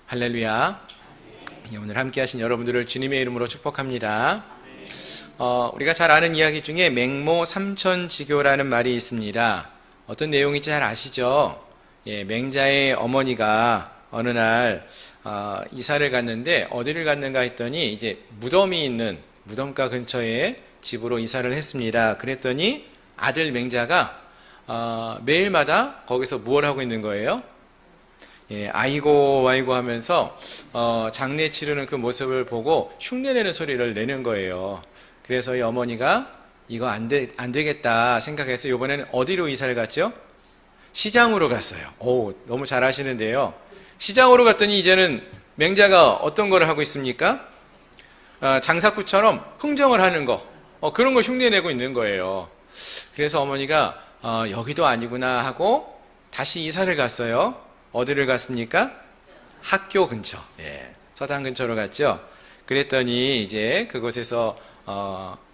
할렐루야. 오늘 함께 하신 여러분들을 주님의 이름으로 축복합니다. 우리가 잘 아는 이야기 중에 맹모 삼천지교라는 말이 있습니다. 어떤 내용인지 잘 아시죠? 맹자의 어머니가 어느 날 이사를 갔는데 어디를 갔는가 했더니 이제 무덤이 있는 무덤가 근처에 집으로 이사를 했습니다. 그랬더니 아들 맹자가 매일마다 거기서 무엇을 하고 있는 거예요? 아이고 와이고 하면서 장례 치르는 그 모습을 보고 흉내내는 소리를 내는 거예요. 그래서 이 어머니가 이거 안 되겠다 생각해서 이번에는 어디로 이사를 갔죠? 시장으로 갔어요. 오, 너무 잘 아시는데요. 시장으로 갔더니 이제는 맹자가 어떤 거를 하고 있습니까? 장사꾼처럼 흥정을 하는 거, 그런 거 흉내내고 있는 거예요. 그래서 어머니가 여기도 아니구나 하고 다시 이사를 갔어요. 어디를 갔습니까? 학교 근처, 서당 근처로 갔죠. 그랬더니 이제 그곳에서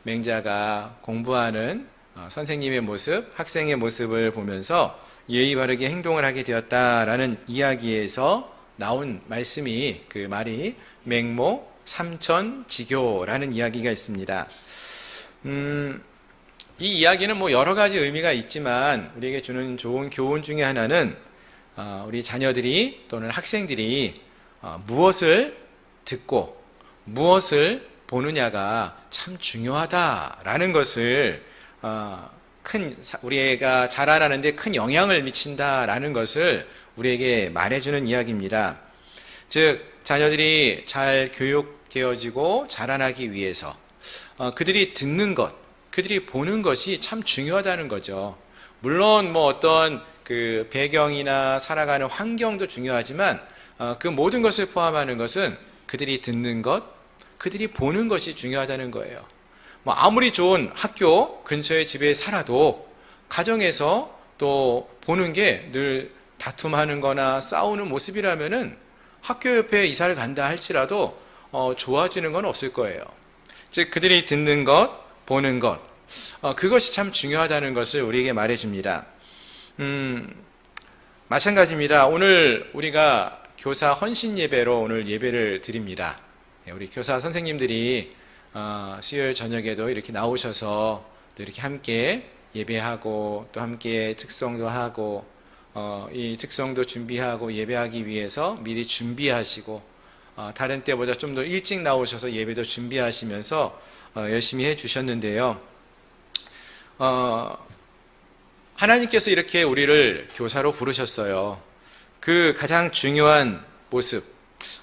맹자가 공부하는 선생님의 모습, 학생의 모습을 보면서 예의 바르게 행동을 하게 되었다라는 이야기에서 나온 말씀이, 그 말이 맹모 삼천지교라는 이야기가 있습니다. 이 이야기는 뭐 여러 가지 의미가 있지만 우리에게 주는 좋은 교훈 중에 하나는 우리 자녀들이 또는 학생들이 무엇을 듣고 무엇을 보느냐가 참 중요하다라는 것을 우리가 자라나는데 큰 영향을 미친다라는 것을 우리에게 말해주는 이야기입니다. 즉 자녀들이 잘 교육되어지고 자라나기 위해서 그들이 듣는 것, 그들이 보는 것이 참 중요하다는 거죠. 물론 뭐 어떤 그 배경이나 살아가는 환경도 중요하지만 그 모든 것을 포함하는 것은 그들이 듣는 것, 그들이 보는 것이 중요하다는 거예요. 뭐 아무리 좋은 학교 근처의 집에 살아도 가정에서 또 보는 게 늘 다툼하는 거나 싸우는 모습이라면은 학교 옆에 이사를 간다 할지라도 좋아지는 건 없을 거예요. 즉 그들이 듣는 것, 보는 것, 그것이 참 중요하다는 것을 우리에게 말해줍니다. 마찬가지입니다. 오늘 우리가 교사 헌신 예배로 오늘 예배를 드립니다. 우리 교사 선생님들이 수요일 저녁에도 이렇게 나오셔서 또 이렇게 함께 예배하고 또 함께 특성도 하고 이 특성도 준비하고 예배하기 위해서 미리 준비하시고 다른 때보다 좀 더 일찍 나오셔서 예배도 준비하시면서 열심히 해주셨는데요. 하나님께서 이렇게 우리를 교사로 부르셨어요. 그 가장 중요한 모습,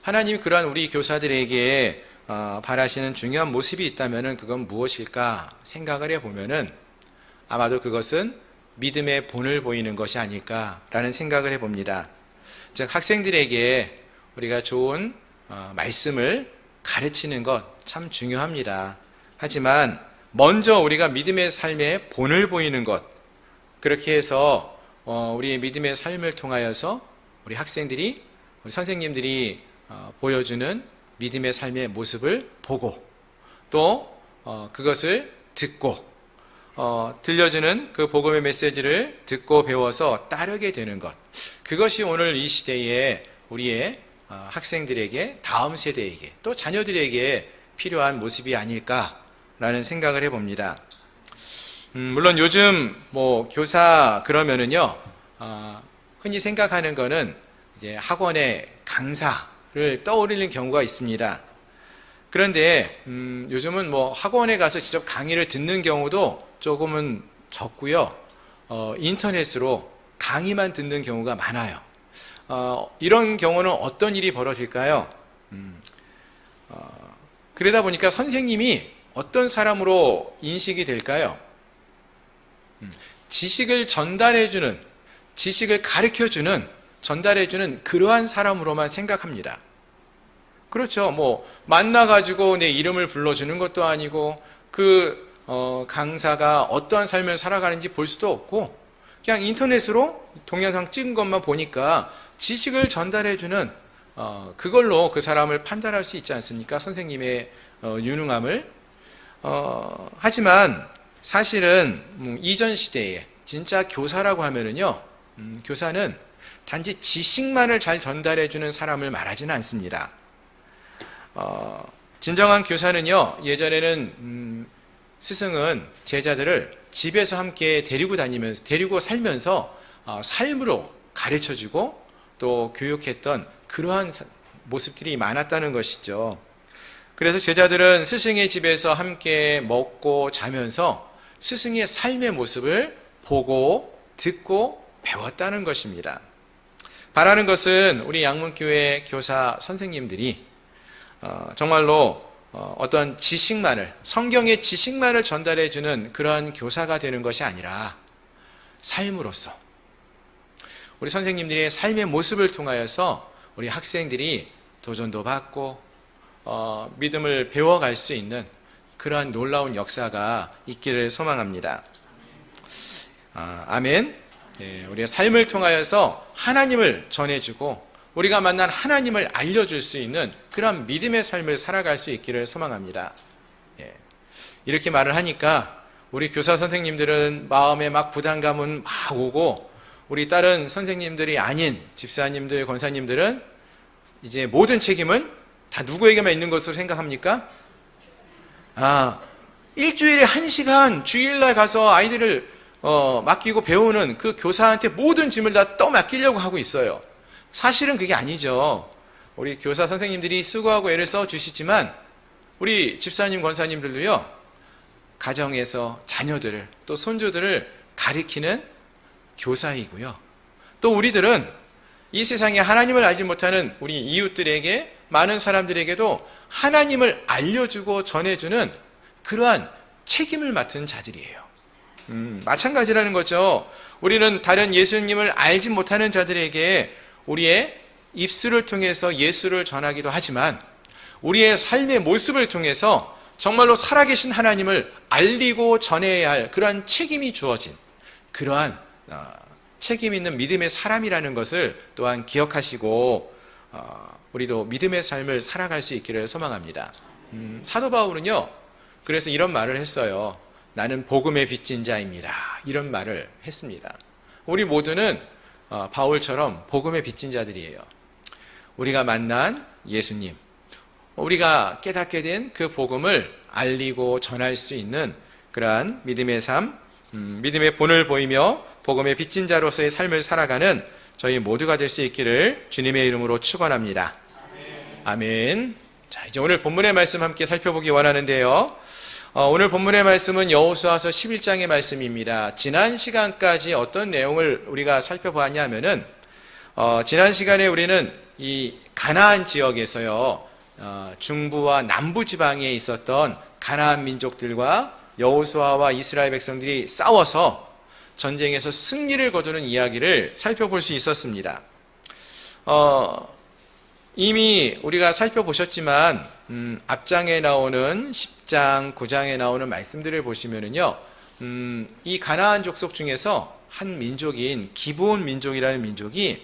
하나님이 그러한 우리 교사들에게 바라시는 중요한 모습이 있다면 그건 무엇일까 생각을 해보면은 아마도 그것은 믿음의 본을 보이는 것이 아닐까라는 생각을 해봅니다. 즉 학생들에게 우리가 좋은 말씀을 가르치는 것 참 중요합니다. 하지만 먼저 우리가 믿음의 삶의 본을 보이는 것, 그렇게 해서 우리의 믿음의 삶을 통하여서 우리 학생들이, 우리 선생님들이 보여주는 믿음의 삶의 모습을 보고 또 그것을 듣고 들려주는 그 복음의 메시지를 듣고 배워서 따르게 되는 것, 그것이 오늘 이 시대에 우리의 학생들에게, 다음 세대에게 또 자녀들에게 필요한 모습이 아닐까라는 생각을 해봅니다. 물론 요즘 뭐 교사 그러면은요, 흔히 생각하는 거는 이제 학원의 강사를 떠올리는 경우가 있습니다. 그런데 요즘은 뭐 학원에 가서 직접 강의를 듣는 경우도 조금은 적고요. 인터넷으로 강의만 듣는 경우가 많아요. 이런 경우는 어떤 일이 벌어질까요? 그러다 보니까 선생님이 어떤 사람으로 인식이 될까요? 지식을 전달해주는, 지식을 가르쳐주는, 전달해주는 그러한 사람으로만 생각합니다. 그렇죠. 뭐 만나가지고 내 이름을 불러주는 것도 아니고 그 강사가 어떠한 삶을 살아가는지 볼 수도 없고 그냥 인터넷으로 동영상 찍은 것만 보니까 지식을 전달해주는 그걸로 그 사람을 판단할 수 있지 않습니까? 선생님의 유능함을. 하지만 사실은 이전 시대에 진짜 교사라고 하면은요, 교사는 단지 지식만을 잘 전달해주는 사람을 말하지는 않습니다. 진정한 교사는요, 예전에는 스승은 제자들을 집에서 함께 데리고 살면서 삶으로 가르쳐주고 또 교육했던 그러한 모습들이 많았다는 것이죠. 그래서 제자들은 스승의 집에서 함께 먹고 자면서 스승의 삶의 모습을 보고 듣고 배웠다는 것입니다. 바라는 것은 우리 양문교회 교사 선생님들이 정말로 어떤 지식만을, 성경의 지식만을 전달해주는 그러한 교사가 되는 것이 아니라 삶으로서 우리 선생님들의 삶의 모습을 통하여서 우리 학생들이 도전도 받고 믿음을 배워갈 수 있는 그러한 놀라운 역사가 있기를 소망합니다. 아멘. 우리의 삶을 통하여서 하나님을 전해주고 우리가 만난 하나님을 알려줄 수 있는 그런 믿음의 삶을 살아갈 수 있기를 소망합니다. 이렇게 말을 하니까 우리 교사 선생님들은 마음에 막 부담감은 막 오고, 우리 다른 선생님들이 아닌 집사님들, 권사님들은 이제 모든 책임은 다 누구에게만 있는 것으로 생각합니까? 일주일에 1시간 주일날 가서 아이들을 맡기고 배우는 그 교사한테 모든 짐을 다 떠맡기려고 하고 있어요. 사실은 그게 아니죠. 우리 교사 선생님들이 수고하고 애를 써주시지만 우리 집사님, 권사님들도요, 가정에서 자녀들을 또 손주들을 가리키는 교사이고요. 또 우리들은 이 세상에 하나님을 알지 못하는 우리 이웃들에게, 많은 사람들에게도 하나님을 알려주고 전해주는 그러한 책임을 맡은 자들이에요. 마찬가지라는 거죠. 우리는 다른 예수님을 알지 못하는 자들에게 우리의 입술을 통해서 예수를 전하기도 하지만 우리의 삶의 모습을 통해서 정말로 살아계신 하나님을 알리고 전해야 할 그러한 책임이 주어진 그러한 책임 있는 믿음의 사람이라는 것을 또한 기억하시고 우리도 믿음의 삶을 살아갈 수 있기를 소망합니다. 사도 바울은요, 그래서 이런 말을 했어요. 나는 복음의 빚진 자입니다. 이런 말을 했습니다. 우리 모두는 바울처럼 복음의 빚진 자들이에요. 우리가 만난 예수님, 우리가 깨닫게 된 그 복음을 알리고 전할 수 있는 그러한 믿음의 삶, 믿음의 본을 보이며 복음의 빚진 자로서의 삶을 살아가는 저희 모두가 될 수 있기를 주님의 이름으로 축원합니다. 아멘. 자, 이제 오늘 본문의 말씀 함께 살펴보기 원하는데요. 오늘 본문의 말씀은 여호수아서 11장의 말씀입니다. 지난 시간까지 어떤 내용을 우리가 살펴보았냐 하면은 지난 시간에 우리는 이 가나안 지역에서요, 중부와 남부 지방에 있었던 가나안 민족들과 여호수아와 이스라엘 백성들이 싸워서 전쟁에서 승리를 거두는 이야기를 살펴볼 수 있었습니다. 이미 우리가 살펴보셨지만 앞장에 나오는 10장, 9장에 나오는 말씀들을 보시면은요, 이 가나안 족속 중에서 한 민족인 기브온 민족이라는 민족이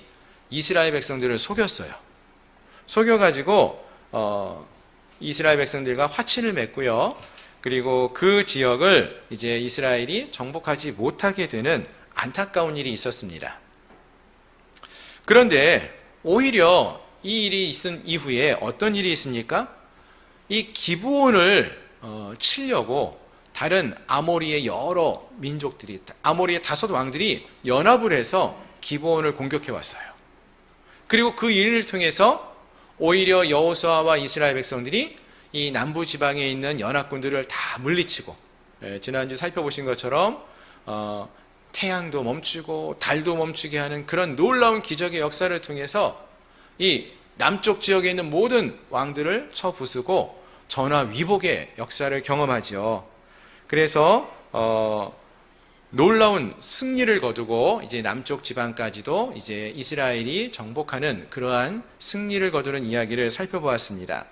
이스라엘 백성들을 속였어요. 속여가지고 이스라엘 백성들과 화친을 맺고요. 그리고 그 지역을 이제 이스라엘이 정복하지 못하게 되는 안타까운 일이 있었습니다. 그런데 오히려 이 일이 있은 이후에 어떤 일이 있습니까? 이 기브온을 치려고 다른 아모리의 여러 민족들이, 아모리의 5 왕들이 연합을 해서 기브온을 공격해 왔어요. 그리고 그 일을 통해서 오히려 여호수아와 이스라엘 백성들이 이 남부 지방에 있는 연합군들을 다 물리치고, 지난주 살펴보신 것처럼 태양도 멈추고 달도 멈추게 하는 그런 놀라운 기적의 역사를 통해서 이 남쪽 지역에 있는 모든 왕들을 쳐부수고 전화위복의 역사를 경험하죠. 그래서 놀라운 승리를 거두고 이제 남쪽 지방까지도 이제 이스라엘이 정복하는 그러한 승리를 거두는 이야기를 살펴보았습니다.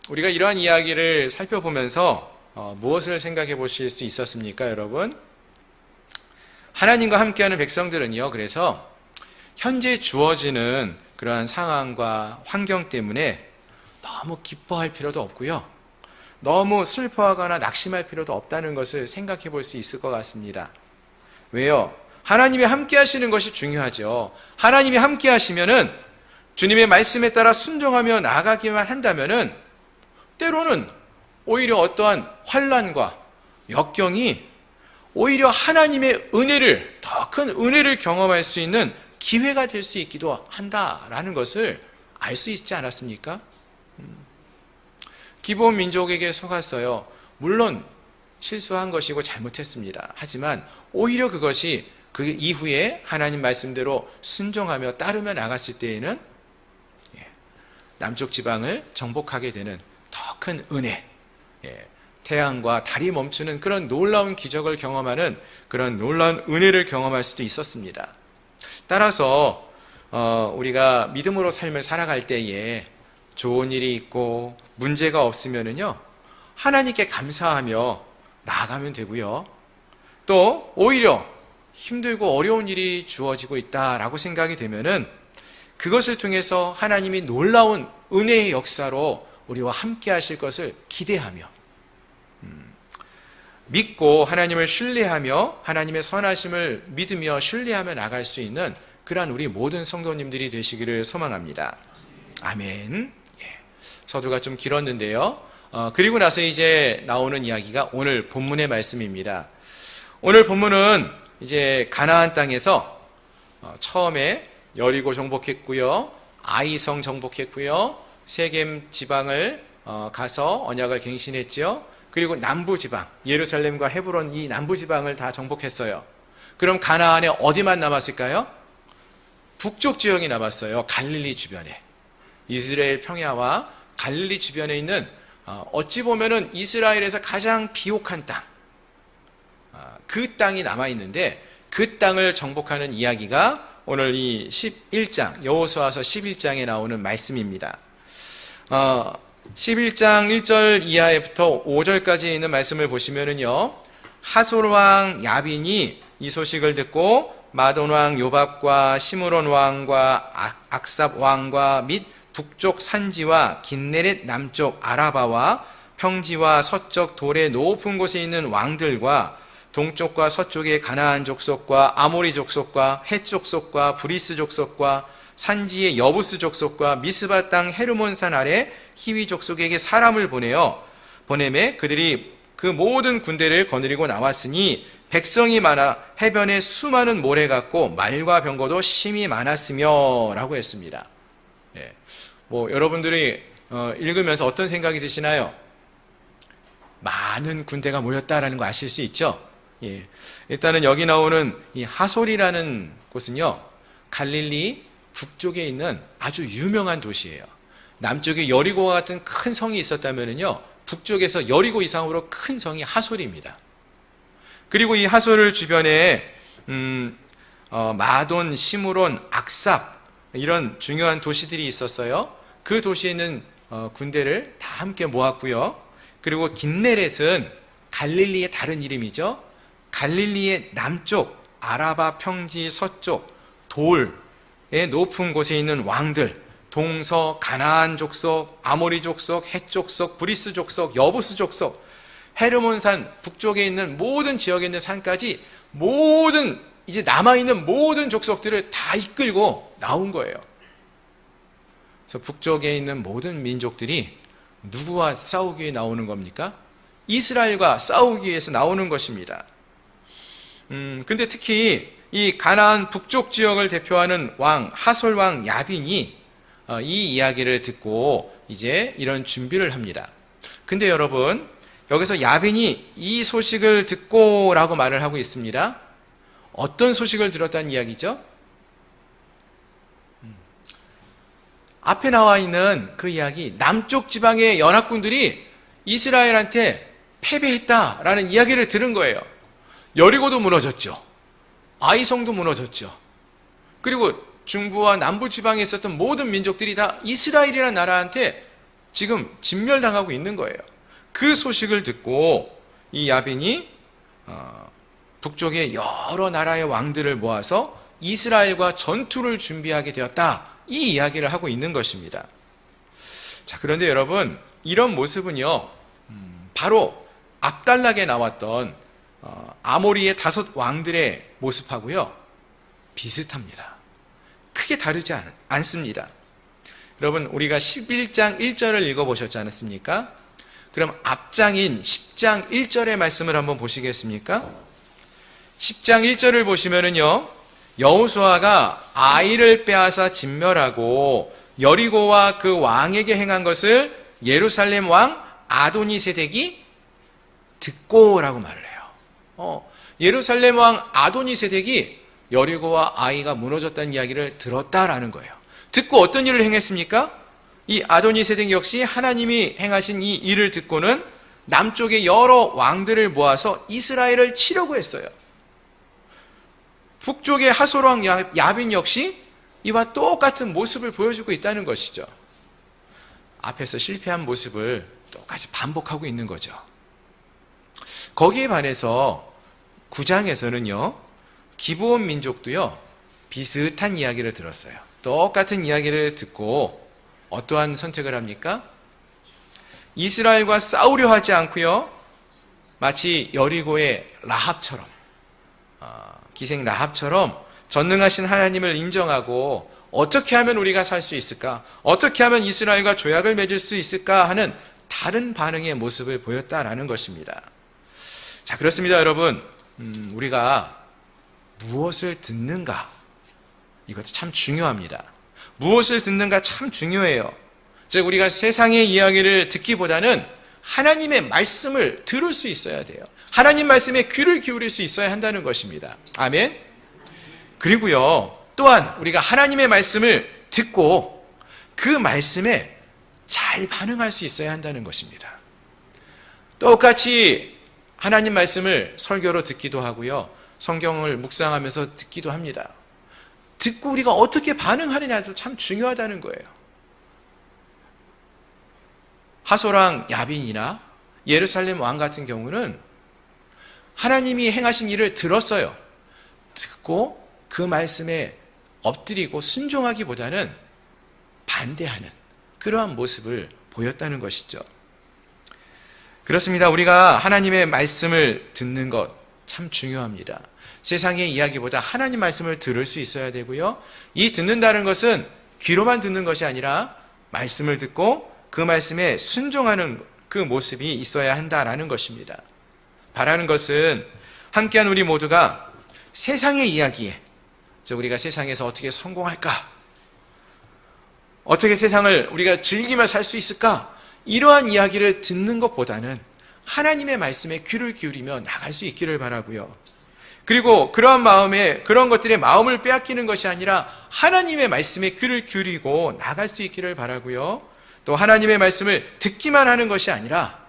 우리가 이러한 이야기를 살펴보면서 무엇을 생각해 보실 수 있었습니까, 여러분? 하나님과 함께하는 백성들은요, 그래서 현재 주어지는 그러한 상황과 환경 때문에 너무 기뻐할 필요도 없고요, 너무 슬퍼하거나 낙심할 필요도 없다는 것을 생각해 볼 수 있을 것 같습니다. 왜요? 하나님이 함께 하시는 것이 중요하죠. 하나님이 함께 하시면은 주님의 말씀에 따라 순종하며 나아가기만 한다면은 때로는 오히려 어떠한 환난과 역경이 오히려 하나님의 은혜를, 더 큰 은혜를 경험할 수 있는 기회가 될 수 있기도 한다라는 것을 알 수 있지 않았습니까? 기브온 민족에게 속았어요. 물론 실수한 것이고 잘못했습니다. 하지만 오히려 그것이 그 이후에 하나님 말씀대로 순종하며 따르며 나갔을 때에는 남쪽 지방을 정복하게 되는 더 큰 은혜, 태양과 달이 멈추는 그런 놀라운 기적을 경험하는 그런 놀라운 은혜를 경험할 수도 있었습니다. 따라서 우리가 믿음으로 삶을 살아갈 때에 좋은 일이 있고 문제가 없으면은요, 하나님께 감사하며 나아가면 되고요. 또 오히려 힘들고 어려운 일이 주어지고 있다라고 생각이 되면은 그것을 통해서 하나님이 놀라운 은혜의 역사로 우리와 함께 하실 것을 기대하며 믿고 하나님을 신뢰하며 하나님의 선하심을 믿으며 신뢰하며 나갈 수 있는 그러한 우리 모든 성도님들이 되시기를 소망합니다. 아멘. 서두가 좀 길었는데요. 그리고 나서 이제 나오는 이야기가 오늘 본문의 말씀입니다. 오늘 본문은 이제 가나안 땅에서 처음에 여리고 정복했고요, 아이성 정복했고요, 세겜 지방을 가서 언약을 갱신했죠. 그리고 남부 지방, 예루살렘과 헤브론 이 남부 지방을 다 정복했어요. 그럼 가나안에 어디만 남았을까요? 북쪽 지역이 남았어요. 갈릴리 주변에. 이스라엘 평야와 갈릴리 주변에 있는 어찌 보면은 이스라엘에서 가장 비옥한 땅, 그 땅이 남아있는데 그 땅을 정복하는 이야기가 오늘 이 11장, 여호수아서 11장에 나오는 말씀입니다. 11장 1절 이하부터 5절까지 있는 말씀을 보시면은요, 하솔 왕 야빈이 이 소식을 듣고 마돈 왕 요밥과 시므론 왕과 악삽 왕과 및 북쪽 산지와 긴네렛 남쪽 아라바와 평지와 서쪽 돌의 높은 곳에 있는 왕들과 동쪽과 서쪽의 가나안 족속과 아모리 족속과 헷 족속과 브리스 족속과 산지의 여부스 족속과 미스바 땅 헤르몬산 아래 히위 족속에게 사람을 보내매 그들이 그 모든 군대를 거느리고 나왔으니 백성이 많아 해변에 수많은 모래 같고 말과 병거도 심히 많았으며 라고 했습니다. 여러분들이 읽으면서 어떤 생각이 드시나요? 많은 군대가 모였다라는 거 아실 수 있죠? 일단은 여기 나오는 이 하솔이라는 곳은요, 갈릴리 북쪽에 있는 아주 유명한 도시예요. 남쪽에 여리고와 같은 큰 성이 있었다면요, 북쪽에서 여리고 이상으로 큰 성이 하솔입니다. 그리고 이 하솔을 주변에 마돈, 시므론, 악삽 이런 중요한 도시들이 있었어요. 그 도시에 있는 군대를 다 함께 모았고요. 그리고 긴네렛은 갈릴리의 다른 이름이죠. 갈릴리의 남쪽 아라바 평지 서쪽 돌의 높은 곳에 있는 왕들, 동서 가나안 족속, 아모리 족속, 헷 족속, 브리스 족속, 여부스 족속, 헤르몬산 북쪽에 있는 모든 지역에 있는 산까지 모든 이제 남아있는 모든 족속들을 다 이끌고 나온 거예요. 그래서 북쪽에 있는 모든 민족들이 누구와 싸우기 위해 나오는 겁니까? 이스라엘과 싸우기 위해서 나오는 것입니다. 근데 특히 이 가나안 북쪽 지역을 대표하는 왕 하솔 왕 야빈이 이 이야기를 듣고 이제 이런 준비를 합니다. 근데 여러분, 여기서 야빈이 이 소식을 듣고라고 말을 하고 있습니다. 어떤 소식을 들었다는 이야기죠? 앞에 나와 있는 그 이야기, 남쪽 지방의 연합군들이 이스라엘한테 패배했다라는 이야기를 들은 거예요. 여리고도 무너졌죠. 아이성도 무너졌죠. 그리고 중부와 남부 지방에 있었던 모든 민족들이 다 이스라엘이라는 나라한테 지금 진멸당하고 있는 거예요. 그 소식을 듣고 이 야빈이 북쪽의 여러 나라의 왕들을 모아서 이스라엘과 전투를 준비하게 되었다, 이 이야기를 하고 있는 것입니다. 자, 그런데 여러분, 이런 모습은요, 바로 앞달락에 나왔던 아모리의 5 왕들의 모습하고요, 비슷합니다. 크게 다르지 않습니다. 여러분, 우리가 11장 1절을 읽어보셨지 않았습니까? 그럼 앞장인 10장 1절의 말씀을 한번 보시겠습니까? 10장 1절을 보시면은요, 여호수아가 아이를 빼앗아 진멸하고 여리고와 그 왕에게 행한 것을 예루살렘 왕 아도니세덱이 듣고라고 말을 해요. 예루살렘 왕 아도니세덱이 여리고와 아이가 무너졌다는 이야기를 들었다라는 거예요. 듣고 어떤 일을 행했습니까? 이 아도니세덱 역시 하나님이 행하신 이 일을 듣고는 남쪽의 여러 왕들을 모아서 이스라엘을 치려고 했어요. 북쪽의 하솔왕 야빈 역시 이와 똑같은 모습을 보여주고 있다는 것이죠. 앞에서 실패한 모습을 똑같이 반복하고 있는 거죠. 거기에 반해서 9장에서는요, 기브온 민족도요, 비슷한 이야기를 들었어요. 똑같은 이야기를 듣고 어떠한 선택을 합니까? 이스라엘과 싸우려 하지 않고요, 마치 여리고의 라합처럼, 기생 라합처럼 전능하신 하나님을 인정하고 어떻게 하면 우리가 살 수 있을까? 어떻게 하면 이스라엘과 조약을 맺을 수 있을까? 하는 다른 반응의 모습을 보였다라는 것입니다. 자, 그렇습니다, 여러분. 우리가 무엇을 듣는가? 이것도 참 중요합니다. 무엇을 듣는가 참 중요해요. 즉, 우리가 세상의 이야기를 듣기보다는 하나님의 말씀을 들을 수 있어야 돼요. 하나님 말씀에 귀를 기울일 수 있어야 한다는 것입니다. 아멘. 그리고요, 또한 우리가 하나님의 말씀을 듣고 그 말씀에 잘 반응할 수 있어야 한다는 것입니다. 똑같이 하나님 말씀을 설교로 듣기도 하고요, 성경을 묵상하면서 듣기도 합니다. 듣고 우리가 어떻게 반응하느냐도 참 중요하다는 거예요. 하솔왕 야빈이나 예루살렘 왕 같은 경우는 하나님이 행하신 일을 들었어요. 듣고 그 말씀에 엎드리고 순종하기보다는 반대하는 그러한 모습을 보였다는 것이죠. 그렇습니다. 우리가 하나님의 말씀을 듣는 것 참 중요합니다. 세상의 이야기보다 하나님 말씀을 들을 수 있어야 되고요, 이 듣는다는 것은 귀로만 듣는 것이 아니라 말씀을 듣고 그 말씀에 순종하는 그 모습이 있어야 한다라는 것입니다. 바라는 것은 함께한 우리 모두가 세상의 이야기에, 우리가 세상에서 어떻게 성공할까? 어떻게 세상을 우리가 즐기며 살 수 있을까? 이러한 이야기를 듣는 것보다는 하나님의 말씀에 귀를 기울이며 나갈 수 있기를 바라고요. 그리고 그러한 마음에, 그런 것들의 마음을 빼앗기는 것이 아니라 하나님의 말씀에 귀를 기울이고 나갈 수 있기를 바라고요. 또 하나님의 말씀을 듣기만 하는 것이 아니라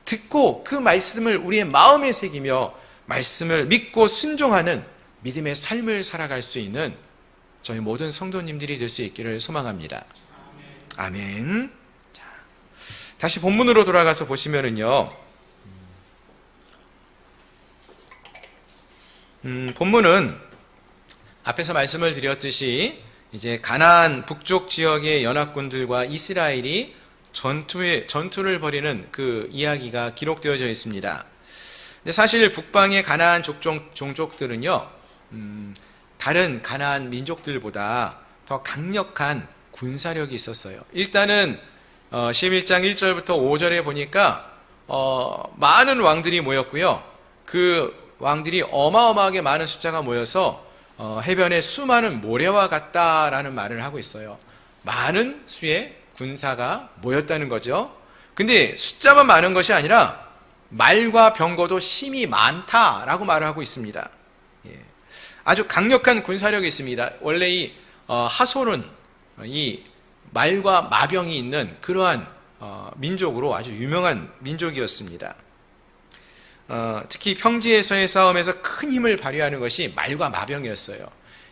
듣고 그 말씀을 우리의 마음에 새기며 말씀을 믿고 순종하는 믿음의 삶을 살아갈 수 있는 저희 모든 성도님들이 될 수 있기를 소망합니다. 아멘. 자, 다시 본문으로 돌아가서 보시면은요, 본문은 앞에서 말씀을 드렸듯이 이제 가나안 북쪽 지역의 연합군들과 이스라엘이 전투를 벌이는 그 이야기가 기록되어져 있습니다. 근데 사실 북방의 가나안 종족들은요, 다른 가나안 민족들보다 더 강력한 군사력이 있었어요. 일단은 11장 1절부터 5절에 보니까 많은 왕들이 모였고요, 그 왕들이 어마어마하게 많은 숫자가 모여서 해변에 수많은 모래와 같다라는 말을 하고 있어요. 많은 수의 군사가 모였다는 거죠. 근데 숫자만 많은 것이 아니라 말과 병거도 심히 많다라고 말을 하고 있습니다. 아주 강력한 군사력이 있습니다. 원래 이 하솔은 이 말과 마병이 있는 그러한 민족으로 아주 유명한 민족이었습니다. 특히 평지에서의 싸움에서 큰 힘을 발휘하는 것이 말과 마병이었어요.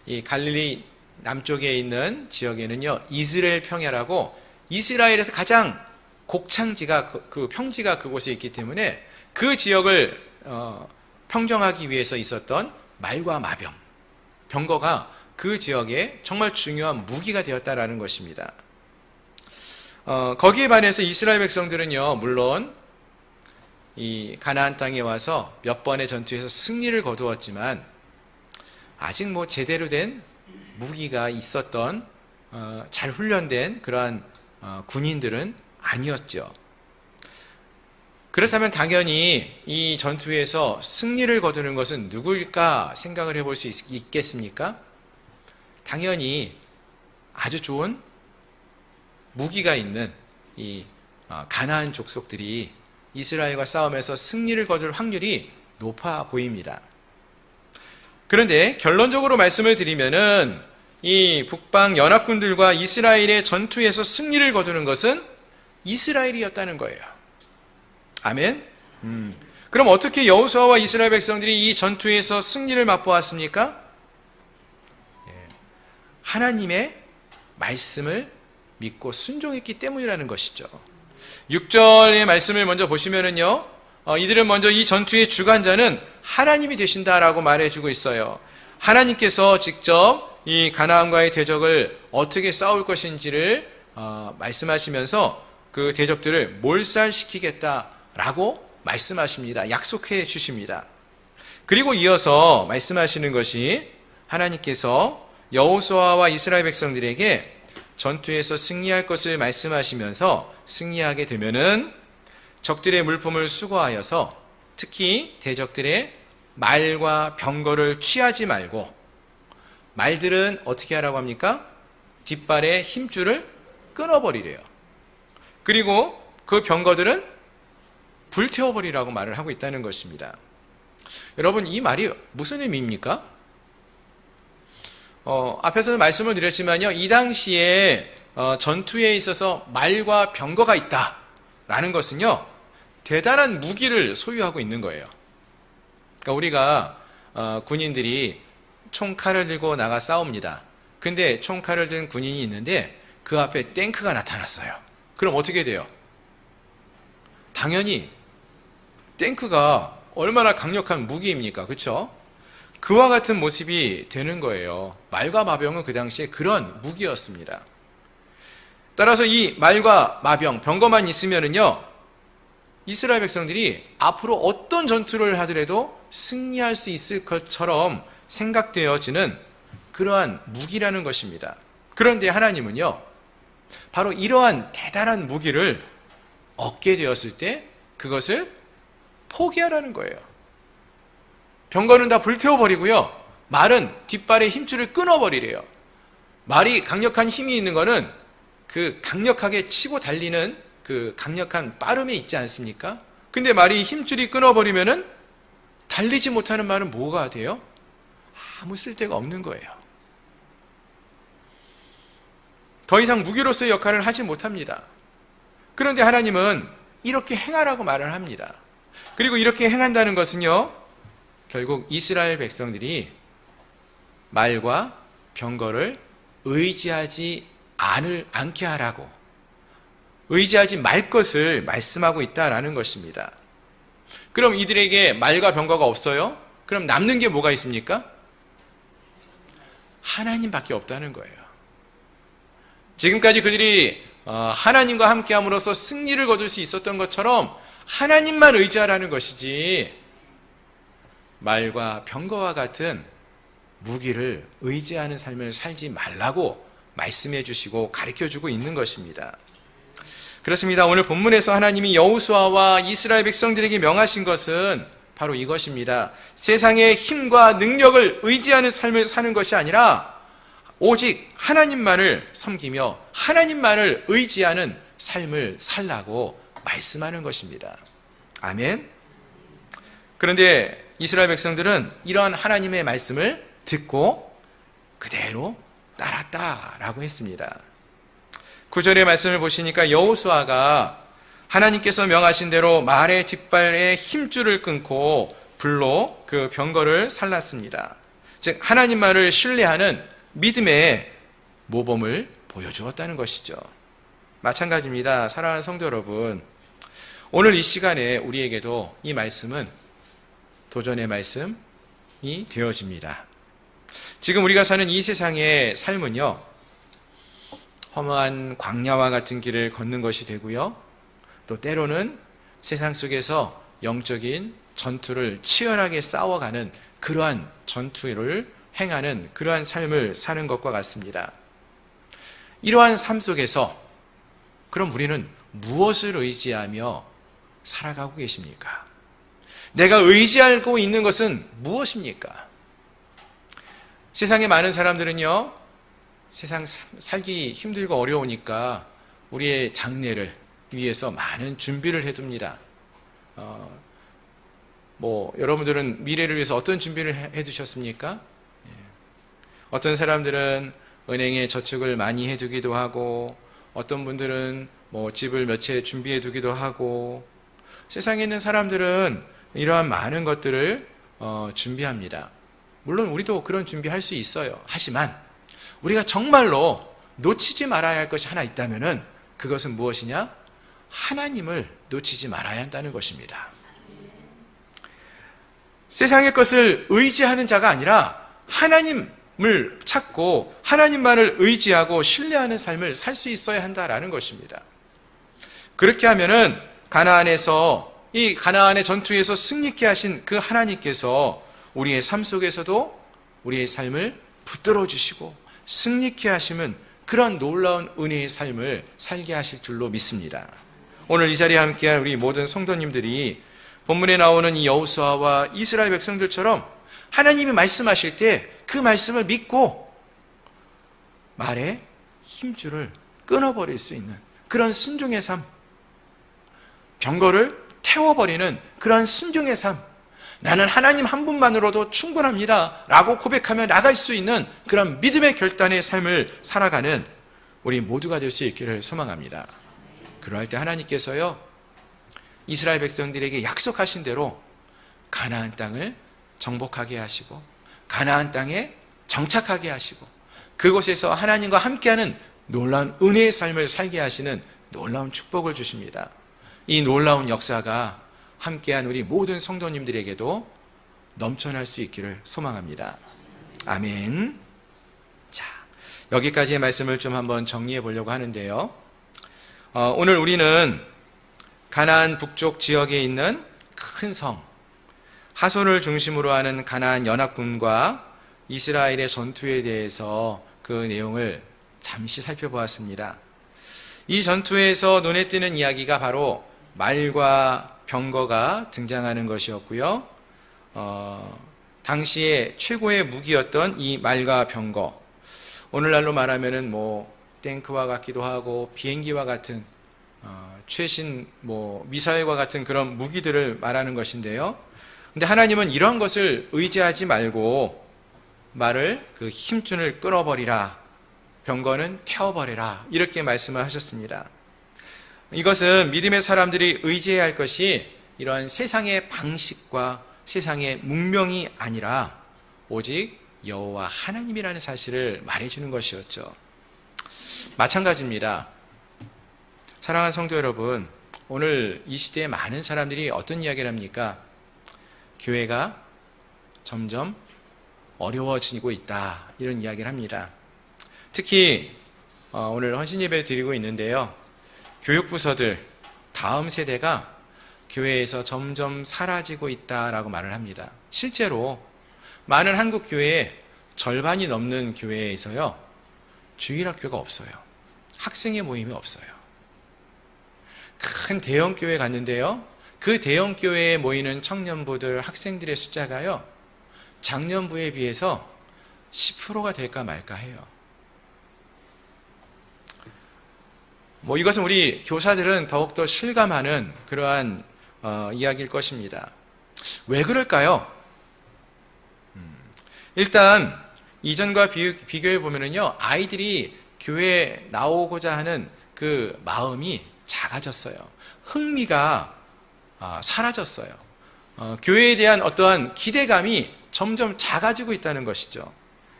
이 갈릴리 남쪽에 있는 지역에는요, 이스라엘 평야라고 이스라엘에서 가장 곡창지가 그 평지가 그곳에 있기 때문에 그 지역을 평정하기 위해서 있었던 말과 마병, 병거가 그 지역에 정말 중요한 무기가 되었다라는 것입니다. 거기에 반해서 이스라엘 백성들은요, 물론 이 가나안 땅에 와서 몇 번의 전투에서 승리를 거두었지만 아직 뭐 제대로 된 무기가 있었던 잘 훈련된 그러한 군인들은 아니었죠. 그렇다면 당연히 이 전투에서 승리를 거두는 것은 누구일까 생각을 해볼 수 있겠습니까? 당연히 아주 좋은 무기가 있는 이 가나안 족속들이 이스라엘과 싸움에서 승리를 거둘 확률이 높아 보입니다. 그런데 결론적으로 말씀을 드리면은 이 북방 연합군들과 이스라엘의 전투에서 승리를 거두는 것은 이스라엘이었다는 거예요. 아멘. 그럼 어떻게 여호수아와 이스라엘 백성들이 이 전투에서 승리를 맛보았습니까? 하나님의 말씀을 믿고 순종했기 때문이라는 것이죠. 6절의 말씀을 먼저 보시면은요, 이들은 먼저 이 전투의 주관자는 하나님이 되신다라고 말해주고 있어요. 하나님께서 직접 이 가나안과의 대적을 어떻게 싸울 것인지를 말씀하시면서 그 대적들을 몰살시키겠다라고 말씀하십니다. 약속해 주십니다. 그리고 이어서 말씀하시는 것이 하나님께서 여호수아와 이스라엘 백성들에게 전투에서 승리할 것을 말씀하시면서 승리하게 되면은 적들의 물품을 수거하여서 특히 대적들의 말과 병거를 취하지 말고, 말들은 어떻게 하라고 합니까? 뒷발의 힘줄을 끊어버리래요. 그리고 그 병거들은 불태워버리라고 말을 하고 있다는 것입니다. 여러분, 이 말이 무슨 의미입니까? 앞에서는 말씀을 드렸지만요, 이 당시에 전투에 있어서 말과 병거가 있다라는 것은요, 대단한 무기를 소유하고 있는 거예요. 그러니까 우리가 군인들이 총칼을 들고 나가 싸웁니다. 근데 총칼을 든 군인이 있는데 그 앞에 탱크가 나타났어요. 그럼 어떻게 돼요? 당연히 탱크가 얼마나 강력한 무기입니까? 그렇죠? 그와 같은 모습이 되는 거예요. 말과 마병은 그 당시에 그런 무기였습니다. 따라서 이 말과 마병, 병거만 있으면은요, 이스라엘 백성들이 앞으로 어떤 전투를 하더라도 승리할 수 있을 것처럼 생각되어지는 그러한 무기라는 것입니다. 그런데 하나님은요, 바로 이러한 대단한 무기를 얻게 되었을 때 그것을 포기하라는 거예요. 병거는 다 불태워버리고요, 말은 뒷발의 힘줄을 끊어버리래요. 말이 강력한 힘이 있는 거는 그 강력하게 치고 달리는 그 강력한 빠름에 있지 않습니까? 근데 말이 힘줄이 끊어버리면은 달리지 못하는 말은 뭐가 돼요? 아무 쓸데가 없는 거예요. 더 이상 무기로서의 역할을 하지 못합니다. 그런데 하나님은 이렇게 행하라고 말을 합니다. 그리고 이렇게 행한다는 것은요, 결국 이스라엘 백성들이 말과 병거를 의지하지 않게 하라고, 의지하지 말 것을 말씀하고 있다라는 것입니다. 그럼 이들에게 말과 병거가 없어요? 그럼 남는 게 뭐가 있습니까? 하나님밖에 없다는 거예요. 지금까지 그들이 하나님과 함께함으로써 승리를 거둘 수 있었던 것처럼 하나님만 의지하라는 것이지, 말과 병거와 같은 무기를 의지하는 삶을 살지 말라고 말씀해 주시고 가르쳐 주고 있는 것입니다. 그렇습니다. 오늘 본문에서 하나님이 여호수아와 이스라엘 백성들에게 명하신 것은 바로 이것입니다. 세상의 힘과 능력을 의지하는 삶을 사는 것이 아니라 오직 하나님만을 섬기며 하나님만을 의지하는 삶을 살라고 말씀하는 것입니다. 아멘. 그런데 이스라엘 백성들은 이러한 하나님의 말씀을 듣고 그대로 따랐다라고 했습니다. 9절의 말씀을 보시니까 여호수아가 하나님께서 명하신 대로 말의 뒷발에 힘줄을 끊고 불로 그 병거를 살랐습니다. 즉 하나님만을 신뢰하는 믿음의 모범을 보여주었다는 것이죠. 마찬가지입니다. 사랑하는 성도 여러분, 오늘 이 시간에 우리에게도 이 말씀은 도전의 말씀이 되어집니다. 지금 우리가 사는 이 세상의 삶은요, 험한 광야와 같은 길을 걷는 것이 되고요, 또 때로는 세상 속에서 영적인 전투를 치열하게 싸워가는 그러한 전투를 행하는 그러한 삶을 사는 것과 같습니다. 이러한 삶 속에서 그럼 우리는 무엇을 의지하며 살아가고 계십니까? 내가 의지하고 있는 것은 무엇입니까? 세상에 많은 사람들은요, 세상 살기 힘들고 어려우니까 우리의 장래를 위해서 많은 준비를 해둡니다. 여러분들은 미래를 위해서 어떤 준비를 해두셨습니까? 어떤 사람들은 은행에 저축을 많이 해두기도 하고, 어떤 분들은 집을 몇 채 준비해 두기도 하고, 세상에 있는 사람들은 이러한 많은 것들을 준비합니다. 물론 우리도 그런 준비할 수 있어요. 하지만 우리가 정말로 놓치지 말아야 할 것이 하나 있다면은 그것은 무엇이냐? 하나님을 놓치지 말아야 한다는 것입니다. 세상의 것을 의지하는 자가 아니라 하나님을 찾고 하나님만을 의지하고 신뢰하는 삶을 살 수 있어야 한다라는 것입니다. 그렇게 하면은 이 가나안의 전투에서 승리케 하신 그 하나님께서 우리의 삶 속에서도 우리의 삶을 붙들어 주시고 승리케 하시면 그런 놀라운 은혜의 삶을 살게 하실 줄로 믿습니다. 오늘 이 자리에 함께한 우리 모든 성도님들이 본문에 나오는 이 여호수아와 이스라엘 백성들처럼 하나님이 말씀하실 때 그 말씀을 믿고 말에 힘줄을 끊어버릴 수 있는 그런 순종의 삶, 병거를 태워버리는 그런 순종의 삶, 나는 하나님 한 분만으로도 충분합니다 라고 고백하며 나갈 수 있는 그런 믿음의 결단의 삶을 살아가는 우리 모두가 될 수 있기를 소망합니다. 그러할 때 하나님께서요, 이스라엘 백성들에게 약속하신 대로 가나안 땅을 정복하게 하시고 가나안 땅에 정착하게 하시고 그곳에서 하나님과 함께하는 놀라운 은혜의 삶을 살게 하시는 놀라운 축복을 주십니다. 이 놀라운 역사가 함께한 우리 모든 성도님들에게도 넘쳐날 수 있기를 소망합니다. 아멘. 자, 여기까지의 말씀을 좀 한번 정리해 보려고 하는데요. 오늘 우리는 가나안 북쪽 지역에 있는 큰 성, 하솔을 중심으로 하는 가나안 연합군과 이스라엘의 전투에 대해서 그 내용을 잠시 살펴보았습니다. 이 전투에서 눈에 띄는 이야기가 바로 말과 병거가 등장하는 것이었고요. 당시에 최고의 무기였던 이 말과 병거, 오늘날로 말하면은 탱크와 같기도 하고 비행기와 같은 최신 미사일과 같은 그런 무기들을 말하는 것인데요. 근데 하나님은 이런 것을 의지하지 말고 말을 그 힘줄을 끌어버리라, 병거는 태워버리라, 이렇게 말씀을 하셨습니다. 이것은 믿음의 사람들이 의지해야 할 것이 이러한 세상의 방식과 세상의 문명이 아니라 오직 여호와 하나님이라는 사실을 말해주는 것이었죠. 마찬가지입니다. 사랑하는 성도 여러분, 오늘 이 시대에 많은 사람들이 어떤 이야기를 합니까? 교회가 점점 어려워지고 있다, 이런 이야기를 합니다. 특히 오늘 헌신 예배를 드리고 있는데요, 교육부서들 다음 세대가 교회에서 점점 사라지고 있다라고 말을 합니다. 실제로 많은 한국 교회의 절반이 넘는 교회에서요, 주일학교가 없어요. 학생의 모임이 없어요. 큰 대형 교회 갔는데요, 그 대형 교회에 모이는 청년부들, 학생들의 숫자가요, 작년부에 비해서 10%가 될까 말까 해요. 이것은 우리 교사들은 더욱더 실감하는 그러한 이야기일 것입니다. 왜 그럴까요? 일단 이전과 비교해 보면은요, 아이들이 교회에 나오고자 하는 그 마음이 작아졌어요. 흥미가 사라졌어요. 교회에 대한 어떠한 기대감이 점점 작아지고 있다는 것이죠.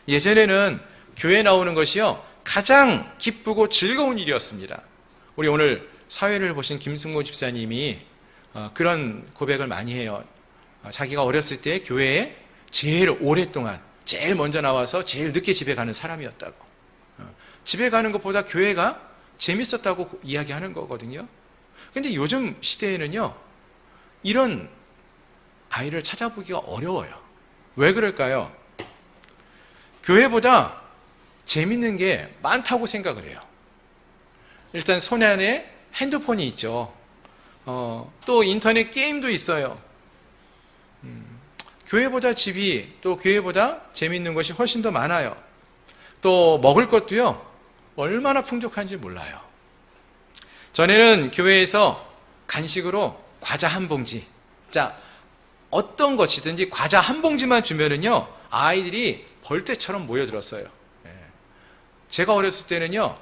예전에는 교회 나오는 것이요, 가장 기쁘고 즐거운 일이었습니다. 우리 오늘 사회를 보신 김승모 집사님이 그런 고백을 많이 해요. 자기가 어렸을 때 교회에 제일 오랫동안, 제일 먼저 나와서 제일 늦게 집에 가는 사람이었다고. 집에 가는 것보다 교회가 재밌었다고 이야기하는 거거든요. 근데 요즘 시대에는요, 이런 아이를 찾아보기가 어려워요. 왜 그럴까요? 교회보다 재밌는 게 많다고 생각을 해요. 일단 손 안에 핸드폰이 있죠. 또 인터넷 게임도 있어요. 교회보다 집이, 또 교회보다 재밌는 것이 훨씬 더 많아요. 또 먹을 것도요, 얼마나 풍족한지 몰라요. 전에는 교회에서 간식으로 과자 한 봉지, 자, 어떤 것이든지 과자 한 봉지만 주면은요, 아이들이 벌떼처럼 모여들었어요. 제가 어렸을 때는요,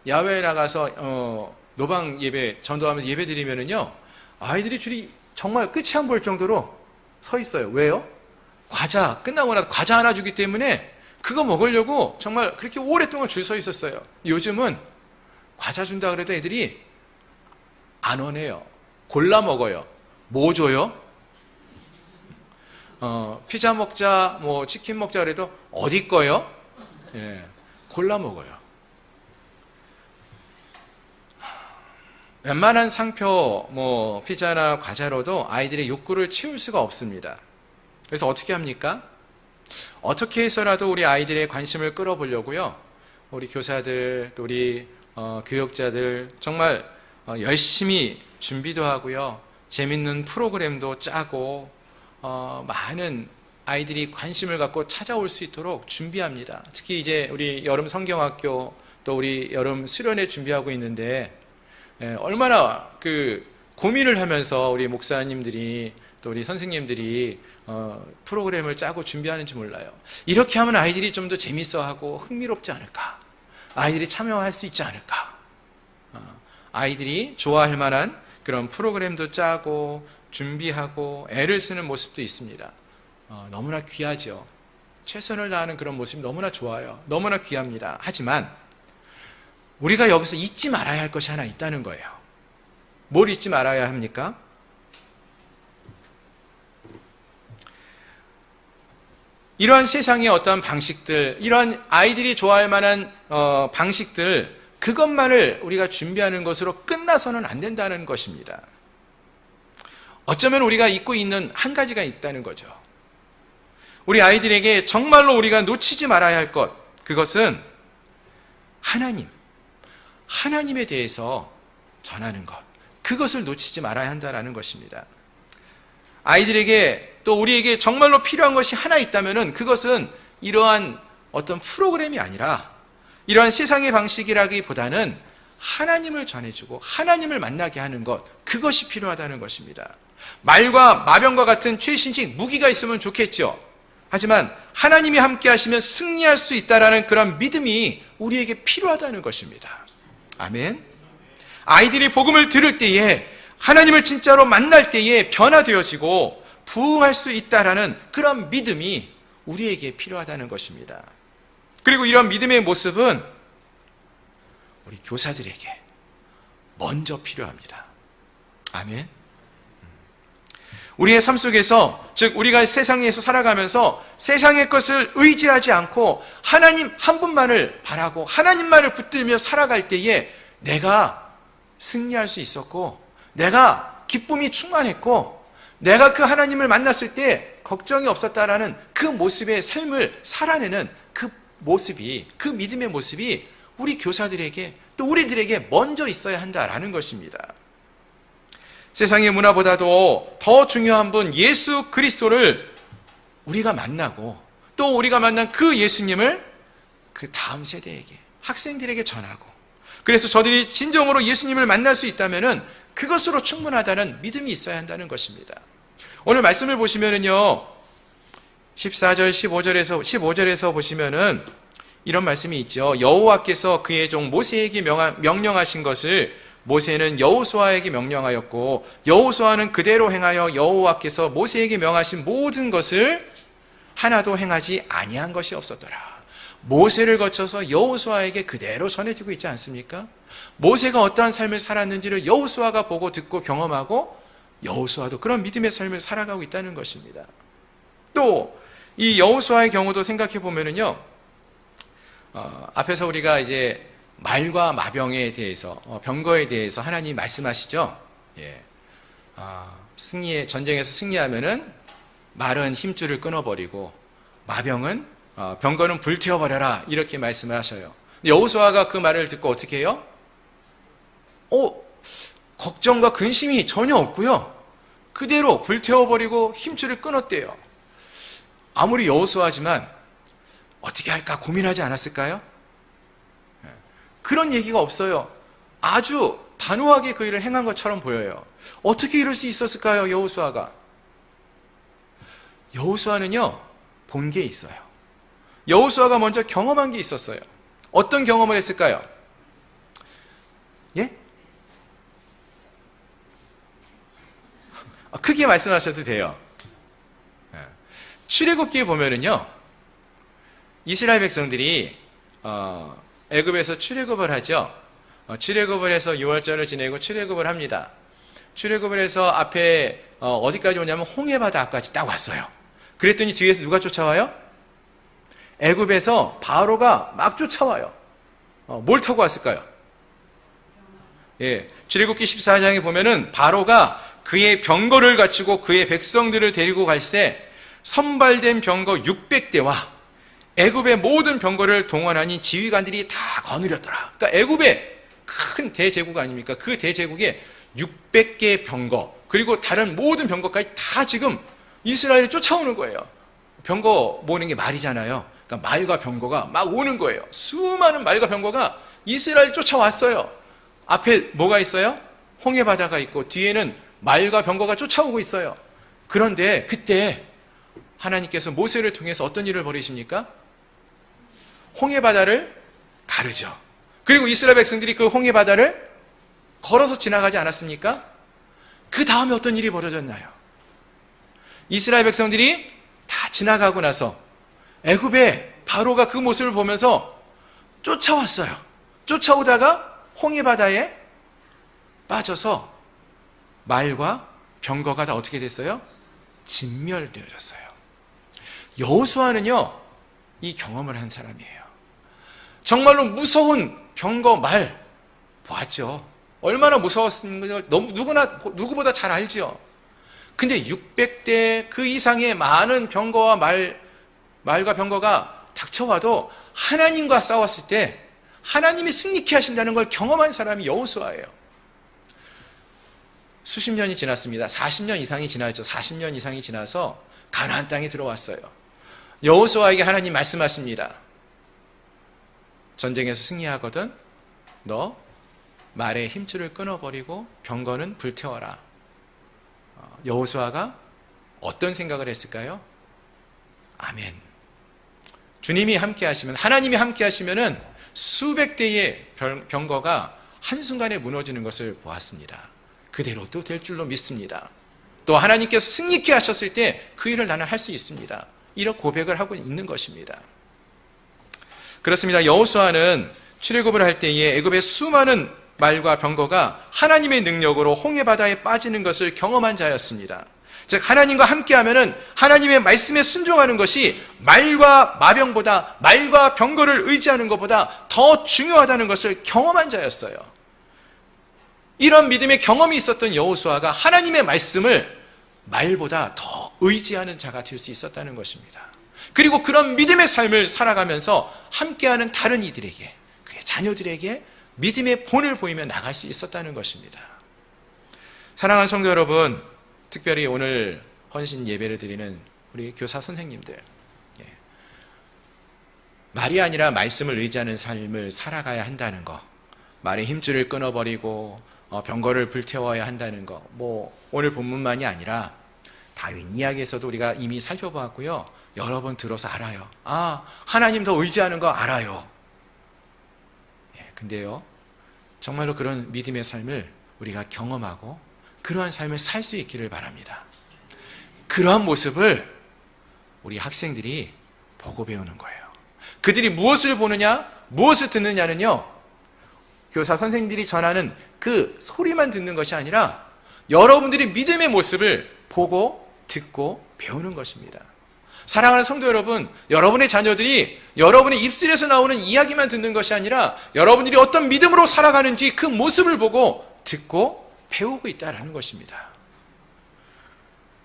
야외에 나가서 노방 예배 전도하면서 예배 드리면은요, 아이들이 줄이 정말 끝이 안 보일 정도로 서 있어요. 왜요? 과자 끝나고 나서 과자 하나 주기 때문에 그거 먹으려고 정말 그렇게 오랫동안 줄 서 있었어요. 요즘은 과자 준다 그래도 애들이 안 오네요. 골라 먹어요. 뭐 줘요? 피자 먹자, 뭐 치킨 먹자 그래도 어디 거요? 예, 골라 먹어요. 웬만한 상표, 뭐 피자나 과자로도 아이들의 욕구를 채울 수가 없습니다. 그래서 어떻게 합니까? 어떻게 해서라도 우리 아이들의 관심을 끌어보려고요, 우리 교사들, 또 우리 교육자들 정말 열심히 준비도 하고요, 재밌는 프로그램도 짜고 많은 아이들이 관심을 갖고 찾아올 수 있도록 준비합니다. 특히 이제 우리 여름 성경학교, 또 우리 여름 수련회 준비하고 있는데 얼마나 그 고민을 하면서 우리 목사님들이, 또 우리 선생님들이 프로그램을 짜고 준비하는지 몰라요. 이렇게 하면 아이들이 좀 더 재밌어하고 흥미롭지 않을까, 아이들이 참여할 수 있지 않을까, 아이들이 좋아할 만한 그런 프로그램도 짜고 준비하고 애를 쓰는 모습도 있습니다. 너무나 귀하죠. 최선을 다하는 그런 모습이 너무나 좋아요. 너무나 귀합니다. 하지만 우리가 여기서 잊지 말아야 할 것이 하나 있다는 거예요. 뭘 잊지 말아야 합니까? 이러한 세상의 어떤 방식들, 이러한 아이들이 좋아할 만한 방식들, 그것만을 우리가 준비하는 것으로 끝나서는 안 된다는 것입니다. 어쩌면 우리가 잊고 있는 한 가지가 있다는 거죠. 우리 아이들에게 정말로 우리가 놓치지 말아야 할 것, 그것은 하나님에 대해서 전하는 것, 그것을 놓치지 말아야 한다는 것입니다. 아이들에게, 또 우리에게 정말로 필요한 것이 하나 있다면 그것은 이러한 어떤 프로그램이 아니라, 이러한 세상의 방식이라기보다는 하나님을 전해주고 하나님을 만나게 하는 것, 그것이 필요하다는 것입니다. 말과 마병과 같은 최신식 무기가 있으면 좋겠죠. 하지만 하나님이 함께 하시면 승리할 수 있다는 그런 믿음이 우리에게 필요하다는 것입니다. 아멘. 아이들이 복음을 들을 때에, 하나님을 진짜로 만날 때에 변화되어지고 부흥할 수 있다는 그런 믿음이 우리에게 필요하다는 것입니다. 그리고 이런 믿음의 모습은 우리 교사들에게 먼저 필요합니다. 아멘. 우리의 삶 속에서, 즉 우리가 세상에서 살아가면서 세상의 것을 의지하지 않고 하나님 한 분만을 바라고 하나님만을 붙들며 살아갈 때에 내가 승리할 수 있었고, 내가 기쁨이 충만했고, 내가 그 하나님을 만났을 때 걱정이 없었다라는 그 모습의 삶을 살아내는 그 모습이, 그 믿음의 모습이 우리 교사들에게, 또 우리들에게 먼저 있어야 한다라는 것입니다. 세상의 문화보다도 더 중요한 분 예수 그리스도를 우리가 만나고, 또 우리가 만난 그 예수님을 그 다음 세대에게, 학생들에게 전하고, 그래서 저들이 진정으로 예수님을 만날 수 있다면 그것으로 충분하다는 믿음이 있어야 한다는 것입니다. 오늘 말씀을 보시면은요, 14절, 15절에서 보시면은 이런 말씀이 있죠. 여호와께서 그의 종 모세에게 명령하신 것을 모세는 여호수아에게 명령하였고, 여호수아는 그대로 행하여 여호와께서 모세에게 명하신 모든 것을 하나도 행하지 아니한 것이 없었더라. 모세를 거쳐서 여호수아에게 그대로 전해지고 있지 않습니까? 모세가 어떠한 삶을 살았는지를 여호수아가 보고 듣고 경험하고, 여호수아도 그런 믿음의 삶을 살아가고 있다는 것입니다. 또 이 여호수아의 경우도 생각해 보면은요, 앞에서 우리가 이제 말과 마병에 대해서, 병거에 대해서 하나님이 말씀하시죠. 예. 전쟁에서 승리하면은 말은 힘줄을 끊어버리고 마병은 병거는 불태워버려라 이렇게 말씀을 하셔요. 여호수아가 그 말을 듣고 어떻게 해요? 걱정과 근심이 전혀 없고요. 그대로 불태워버리고 힘줄을 끊었대요. 아무리 여호수아지만 어떻게 할까 고민하지 않았을까요? 그런 얘기가 없어요. 아주 단호하게 그 일을 행한 것처럼 보여요. 어떻게 이럴 수 있었을까요? 여호수아가. 여호수아는요, 본 게 있어요. 여호수아가 먼저 경험한 게 있었어요. 어떤 경험을 했을까요? 예? 크게 말씀하셔도 돼요. 출애굽기에 보면은요, 이스라엘 백성들이 애굽에서 출애굽을 하죠. 출애굽을 해서 6월절을 지내고 출애굽을 합니다. 출애굽을 해서 앞에 어디까지 오냐면 홍해 바다 앞까지 딱 왔어요. 그랬더니 뒤에서 누가 쫓아와요? 애굽에서 바로가 막 쫓아와요. 뭘 타고 왔을까요? 예, 출애굽기 14장에 보면은 바로가 그의 병거를 갖추고 그의 백성들을 데리고 갈 때 선발된 병거 600대와 애굽의 모든 병거를 동원하니 지휘관들이 다 거느렸더라. 그러니까 애굽의 큰 대제국 아닙니까? 그 대제국에 600개의 병거 그리고 다른 모든 병거까지 다 지금 이스라엘을 쫓아오는 거예요. 병거 모으는 게 말이잖아요. 그러니까 말과 병거가 막 오는 거예요. 수많은 말과 병거가 이스라엘을 쫓아왔어요. 앞에 뭐가 있어요? 홍해 바다가 있고 뒤에는 말과 병거가 쫓아오고 있어요. 그런데 그때 하나님께서 모세를 통해서 어떤 일을 벌이십니까? 홍해 바다를 가르죠. 그리고 이스라엘 백성들이 그 홍해 바다를 걸어서 지나가지 않았습니까? 그 다음에 어떤 일이 벌어졌나요? 이스라엘 백성들이 다 지나가고 나서 애굽의 바로가 그 모습을 보면서 쫓아왔어요. 쫓아오다가 홍해 바다에 빠져서 말과 병거가 다 어떻게 됐어요? 진멸되어졌어요. 여호수아는요, 이 경험을 한 사람이에요. 정말로 무서운 병거 말 보았죠. 얼마나 무서웠는지 누구보다 잘 알죠. 근데 600대 그 이상의 많은 병거와 말과 병거가 닥쳐와도 하나님과 싸웠을 때 하나님이 승리케 하신다는 걸 경험한 사람이 여호수아예요. 수십 년이 지났습니다. 40년 이상이 지났죠. 40년 이상이 지나서 가나안 땅에 들어왔어요. 여호수아에게 하나님 말씀하십니다. 전쟁에서 승리하거든 너 말의 힘줄을 끊어버리고 병거는 불태워라. 여호수아가 어떤 생각을 했을까요? 아멘. 주님이 함께 하시면, 하나님이 함께 하시면은 수백 대의 병거가 한순간에 무너지는 것을 보았습니다. 그대로 또 될 줄로 믿습니다. 또 하나님께서 승리케 하셨을 때 그 일을 나는 할 수 있습니다. 이런 고백을 하고 있는 것입니다. 그렇습니다. 여호수아는 출애굽을 할 때에 애굽의 수많은 말과 병거가 하나님의 능력으로 홍해 바다에 빠지는 것을 경험한 자였습니다. 즉 하나님과 함께하면은 하나님의 말씀에 순종하는 것이 말과 마병보다, 말과 병거를 의지하는 것보다 더 중요하다는 것을 경험한 자였어요. 이런 믿음의 경험이 있었던 여호수아가 하나님의 말씀을 말보다 더 의지하는 자가 될 수 있었다는 것입니다. 그리고 그런 믿음의 삶을 살아가면서 함께하는 다른 이들에게, 그의 자녀들에게 믿음의 본을 보이며 나갈 수 있었다는 것입니다. 사랑하는 성도 여러분, 특별히 오늘 헌신 예배를 드리는 우리 교사 선생님들, 말이 아니라 말씀을 의지하는 삶을 살아가야 한다는 거, 말의 힘줄을 끊어버리고 병거를 불태워야 한다는 거, 오늘 본문만이 아니라 다윗 이야기에서도 우리가 이미 살펴보았고요. 여러 번 들어서 알아요. 하나님 더 의지하는 거 알아요. 근데요, 정말로 그런 믿음의 삶을 우리가 경험하고 그러한 삶을 살 수 있기를 바랍니다. 그러한 모습을 우리 학생들이 보고 배우는 거예요. 그들이 무엇을 보느냐, 무엇을 듣느냐는요, 교사 선생님들이 전하는 그 소리만 듣는 것이 아니라 여러분들이 믿음의 모습을 보고 듣고 배우는 것입니다. 사랑하는 성도 여러분, 여러분의 자녀들이 여러분의 입술에서 나오는 이야기만 듣는 것이 아니라 여러분들이 어떤 믿음으로 살아가는지 그 모습을 보고 듣고 배우고 있다는 것입니다.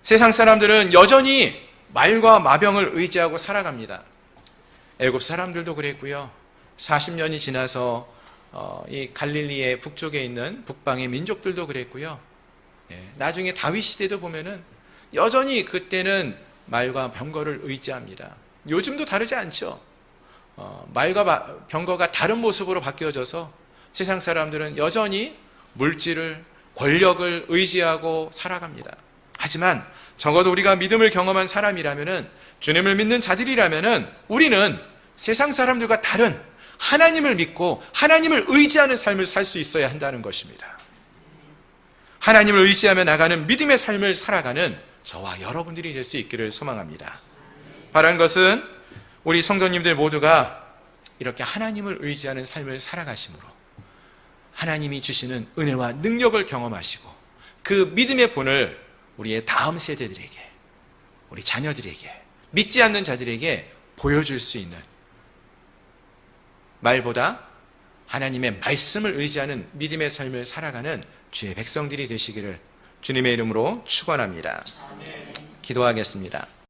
세상 사람들은 여전히 말과 마병을 의지하고 살아갑니다. 애굽 사람들도 그랬고요. 40년이 지나서 이 갈릴리의 북쪽에 있는 북방의 민족들도 그랬고요. 나중에 다윗 시대도 보면은 여전히 그때는 말과 병거를 의지합니다. 요즘도 다르지 않죠. 말과 병거가 다른 모습으로 바뀌어져서 세상 사람들은 여전히 물질을, 권력을 의지하고 살아갑니다. 하지만 적어도 우리가 믿음을 경험한 사람이라면은, 주님을 믿는 자들이라면은 우리는 세상 사람들과 다른 하나님을 믿고 하나님을 의지하는 삶을 살 수 있어야 한다는 것입니다. 하나님을 의지하며 나가는 믿음의 삶을 살아가는 저와 여러분들이 될 수 있기를 소망합니다. 바라는 것은 우리 성도님들 모두가 이렇게 하나님을 의지하는 삶을 살아가심으로 하나님이 주시는 은혜와 능력을 경험하시고 그 믿음의 본을 우리의 다음 세대들에게, 우리 자녀들에게, 믿지 않는 자들에게 보여줄 수 있는, 말보다 하나님의 말씀을 의지하는 믿음의 삶을 살아가는 주의 백성들이 되시기를 주님의 이름으로 축원합니다. 기도하겠습니다.